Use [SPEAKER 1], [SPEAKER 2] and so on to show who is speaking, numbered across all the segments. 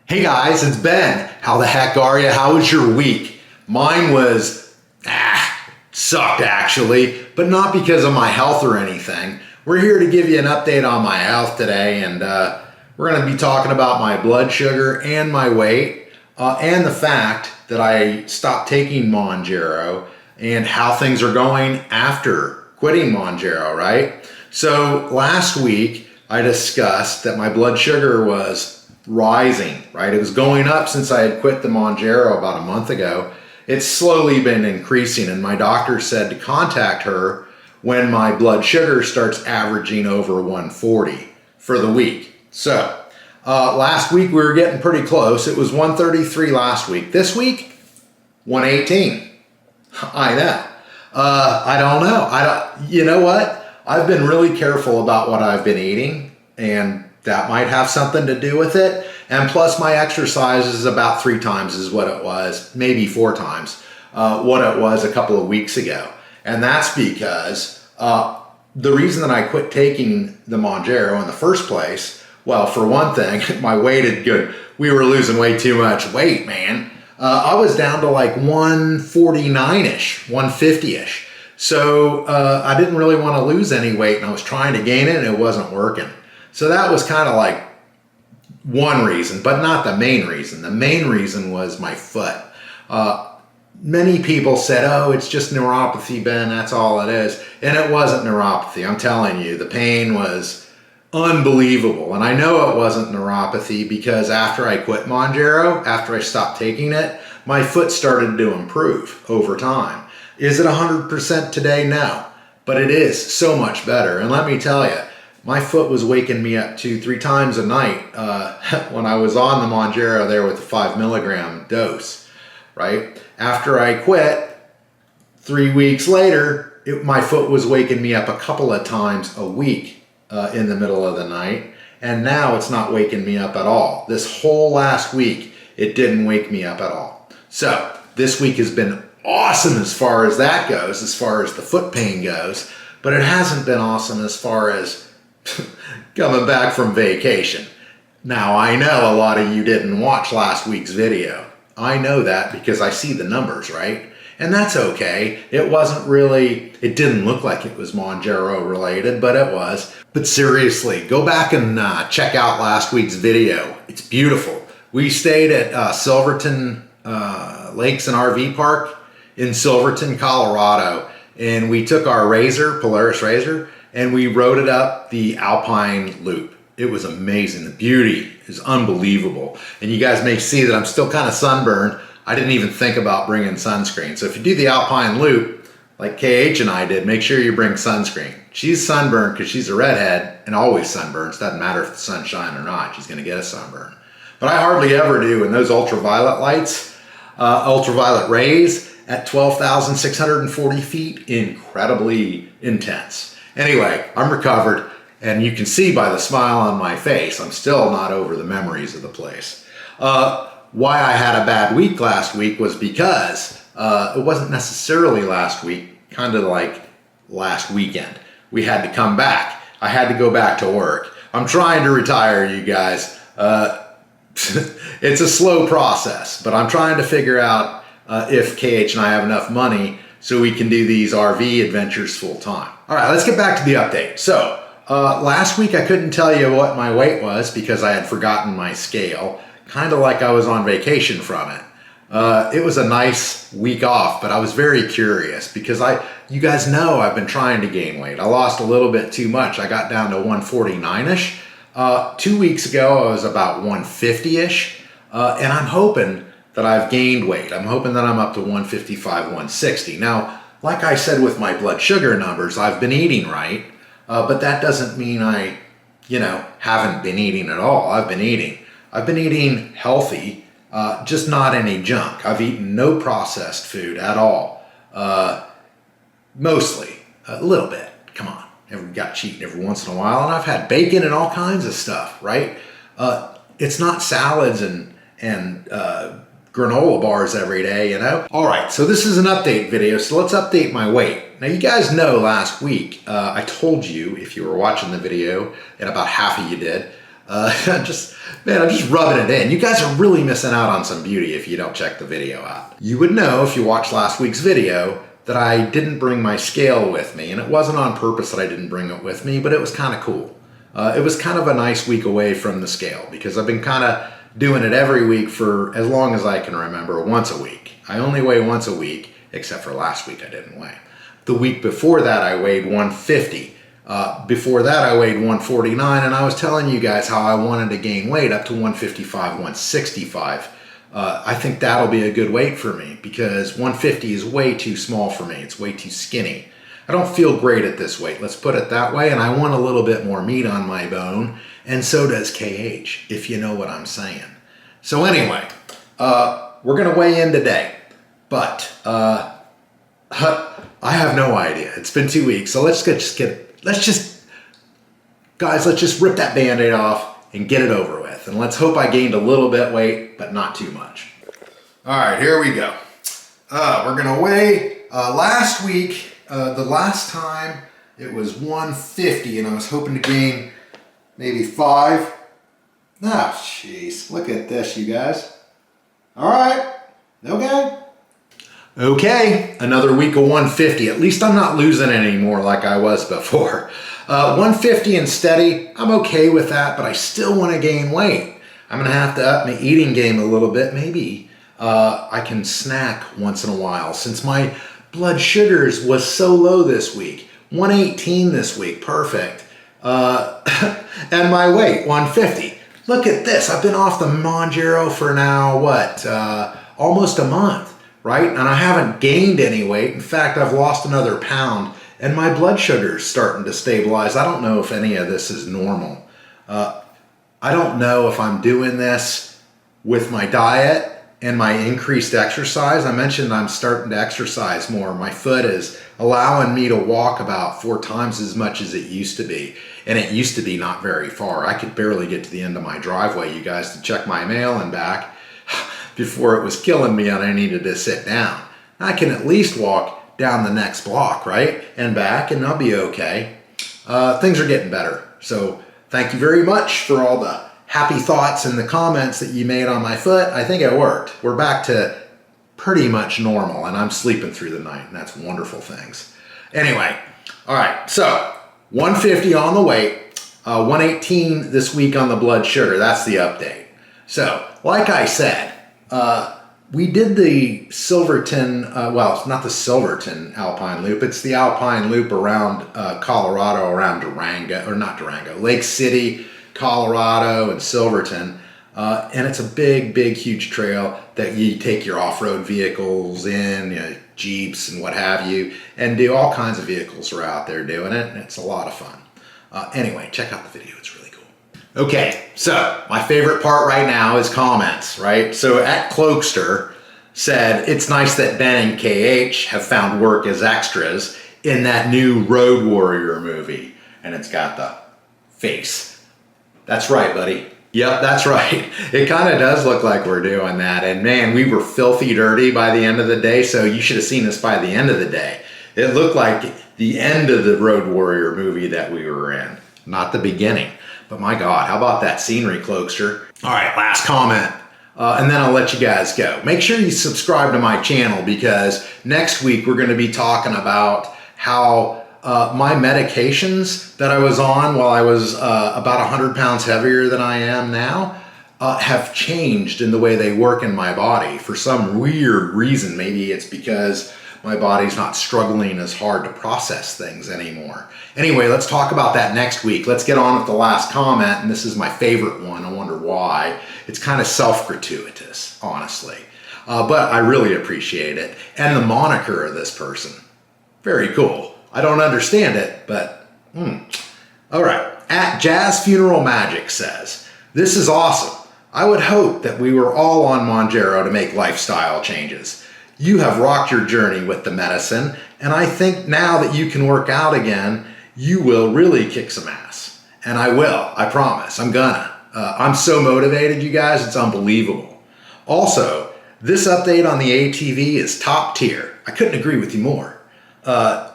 [SPEAKER 1] Hey guys, it's Ben. How the heck are you? How was your week? Mine was, sucked actually, but not because of my health or anything. We're here to give you an update on my health today, and we're going to be talking about my blood sugar and my weight, and the fact that I stopped taking Mounjaro and how things are going after quitting Mounjaro, right? So last week I discussed that my blood sugar was rising, right? It was going up since I had quit the Mounjaro about a month ago. It's slowly been increasing, and my doctor said to contact her when my blood sugar starts averaging over 140 for the week. So last week we were getting pretty close. It was 133 last week. This week, 118. I know. I don't know. You know what? I've been really careful about what I've been eating, and that might have something to do with it. And plus my exercise is about 3 times is what it was, maybe 4 times what it was a couple of weeks ago. And that's because the reason that I quit taking the Mounjaro in the first place, well, for one thing, my weight had good. We were losing way too much weight, man. I was down to like 149-ish, 150-ish. So I didn't really want to lose any weight, and I was trying to gain it and it wasn't working. So that was kind of like one reason, but not the main reason. The main reason was my foot. Many people said, oh, it's just neuropathy, Ben, that's all it is. And it wasn't neuropathy. I'm telling you, the pain was unbelievable. And I know it wasn't neuropathy because after I quit Mounjaro, after I stopped taking it, my foot started to improve over time. Is it 100% today? No, but it is so much better. And let me tell you, my foot was waking me up 2-3 times a night when I was on the Mounjaro there with the 5 milligram dose, right? After I quit, 3 weeks later, my foot was waking me up a couple of times a week in the middle of the night. And now it's not waking me up at all. This whole last week, it didn't wake me up at all. So this week has been awesome as far as that goes, as far as the foot pain goes, but it hasn't been awesome as far as coming back from vacation. Now, I know a lot of you didn't watch last week's video. I know that because I see the numbers, right? And that's okay. It wasn't really, it didn't look like it was Mounjaro related, but it was. But seriously, go back and check out last week's video. It's beautiful. We stayed at Silverton Lakes and RV Park in Silverton, Colorado, and we took our RZR, Polaris RZR, and we rode it up the Alpine Loop. It was amazing. The beauty is unbelievable. And you guys may see that I'm still kind of sunburned. I didn't even think about bringing sunscreen. So if you do the Alpine Loop, like KH and I did, make sure you bring sunscreen. She's sunburned because she's a redhead and always sunburns. Doesn't matter if the sun's shining or not, she's gonna get a sunburn. But I hardly ever do, and those ultraviolet lights, ultraviolet rays at 12,640 feet, incredibly intense. Anyway, I'm recovered, and you can see by the smile on my face, I'm still not over the memories of the place. Why I had a bad week last week was because it wasn't necessarily last week, kind of like last weekend. We had to come back. I had to go back to work. I'm trying to retire, you guys. It's a slow process, but I'm trying to figure out if KH and I have enough money so we can do these RV adventures full time. All right, let's get back to the update. So last week I couldn't tell you what my weight was because I had forgotten my scale, kind of like I was on vacation from it. It was a nice week off, but I was very curious because you guys know I've been trying to gain weight. I lost a little bit too much. I got down to 149-ish. 2 weeks ago I was about 150-ish, and I'm hoping that I've gained weight. I'm hoping that I'm up to 155, 160. Now, like I said with my blood sugar numbers, I've been eating right, but that doesn't mean I, haven't been eating at all. I've been eating healthy, just not any junk. I've eaten no processed food at all. Mostly, a little bit. Come on, got cheating every once in a while, and I've had bacon and all kinds of stuff, right? It's not salads and granola bars every day, All right, so this is an update video, so let's update my weight. Now, you guys know last week, I told you, if you were watching the video, and about half of you did, I'm just rubbing it in. You guys are really missing out on some beauty if you don't check the video out. You would know if you watched last week's video that I didn't bring my scale with me, and it wasn't on purpose that I didn't bring it with me, but it was kind of cool. It was kind of a nice week away from the scale because I've been kind of doing it every week for as long as I can remember, once a week. I only weigh once a week, except for last week I didn't weigh. The week before that I weighed 150. Before that I weighed 149, and I was telling you guys how I wanted to gain weight up to 155, 165. I think that'll be a good weight for me because 150 is way too small for me. It's way too skinny. I don't feel great at this weight, let's put it that way, and I want a little bit more meat on my bone, and so does KH, if you know what I'm saying. So anyway, we're gonna weigh in today, but I have no idea. It's been 2 weeks, so let's just rip that Band-Aid off and get it over with. And let's hope I gained a little bit weight, but not too much. All right, here we go. We're gonna weigh, last week, the last time it was 150 and I was hoping to gain maybe 5. Oh, jeez, look at this, you guys. All right, okay. Okay, another week of 150. At least I'm not losing anymore like I was before. 150 and steady, I'm okay with that, but I still want to gain weight. I'm gonna have to up my eating game a little bit. Maybe I can snack once in a while since my blood sugars was so low this week. 118 this week, perfect. And my weight, 150. Look at this, I've been off the Mounjaro for now, what, almost a month, right? And I haven't gained any weight. In fact, I've lost another pound and my blood sugar's starting to stabilize. I don't know if any of this is normal. I don't know if I'm doing this with my diet and my increased exercise. I mentioned I'm starting to exercise more. My foot is allowing me to walk about 4 times as much as it used to be. And it used to be not very far. I could barely get to the end of my driveway, you guys, to check my mail and back before it was killing me and I needed to sit down. I can at least walk down the next block, right? And back, and I'll be okay. Things are getting better. So thank you very much for all the happy thoughts and the comments that you made on my foot. I think it worked. We're back to pretty much normal and I'm sleeping through the night and that's wonderful things. Anyway, all right, so 150 on the weight, 118 this week on the blood sugar. That's the update. So like I said, we did the Silverton, well, it's not the Silverton Alpine Loop, it's the Alpine Loop around Colorado, around Durango, or not Durango, Lake City, Colorado, and Silverton. And it's a big, big, huge trail that you take your off-road vehicles in, you know, Jeeps and what have you, and do all kinds of vehicles are out there doing it, and it's a lot of fun. Anyway, check out the video, it's really cool. Okay, so my favorite part right now is comments, right? So at Cloakster said, it's nice that Ben and KH have found work as extras in that new Road Warrior movie. And it's got the face. That's right, buddy. Yep, that's right. It kind of does look like we're doing that. And man, we were filthy dirty by the end of the day, so you should have seen us by the end of the day. It looked like the end of the Road Warrior movie that we were in, not the beginning. But my God, how about that scenery, Cloakster? All right, last comment, and then I'll let you guys go. Make sure you subscribe to my channel because next week we're going to be talking about how my medications that I was on while I was about 100 pounds heavier than I am now have changed in the way they work in my body for some weird reason. Maybe it's because my body's not struggling as hard to process things anymore. Anyway, let's talk about that next week. Let's get on with the last comment, and this is my favorite one. I wonder why. It's kind of self-gratuitous, honestly. But I really appreciate it. And the moniker of this person. Very cool. I don't understand it, but all right. At Jazz Funeral Magic says, this is awesome. I would hope that we were all on Mounjaro to make lifestyle changes. You have rocked your journey with the medicine, and I think now that you can work out again, you will really kick some ass. And I will, I promise, I'm gonna. I'm so motivated, you guys, it's unbelievable. Also, this update on the ATV is top tier. I couldn't agree with you more.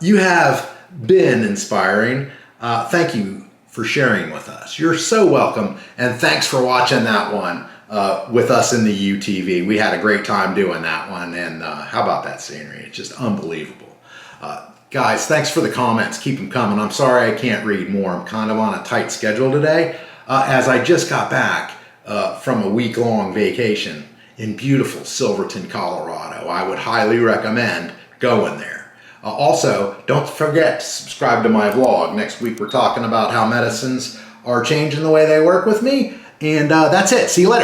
[SPEAKER 1] You have been inspiring. Thank you for sharing with us. You're so welcome, and thanks for watching that one with us in the UTV. We had a great time doing that one, and how about that scenery? It's just unbelievable. Guys, thanks for the comments. Keep them coming. I'm sorry I can't read more. I'm kind of on a tight schedule today, as I just got back from a week-long vacation in beautiful Silverton, Colorado. I would highly recommend going there. Also, don't forget to subscribe to my vlog. Next week we're talking about how medicines are changing the way they work with me. And that's it. See you later.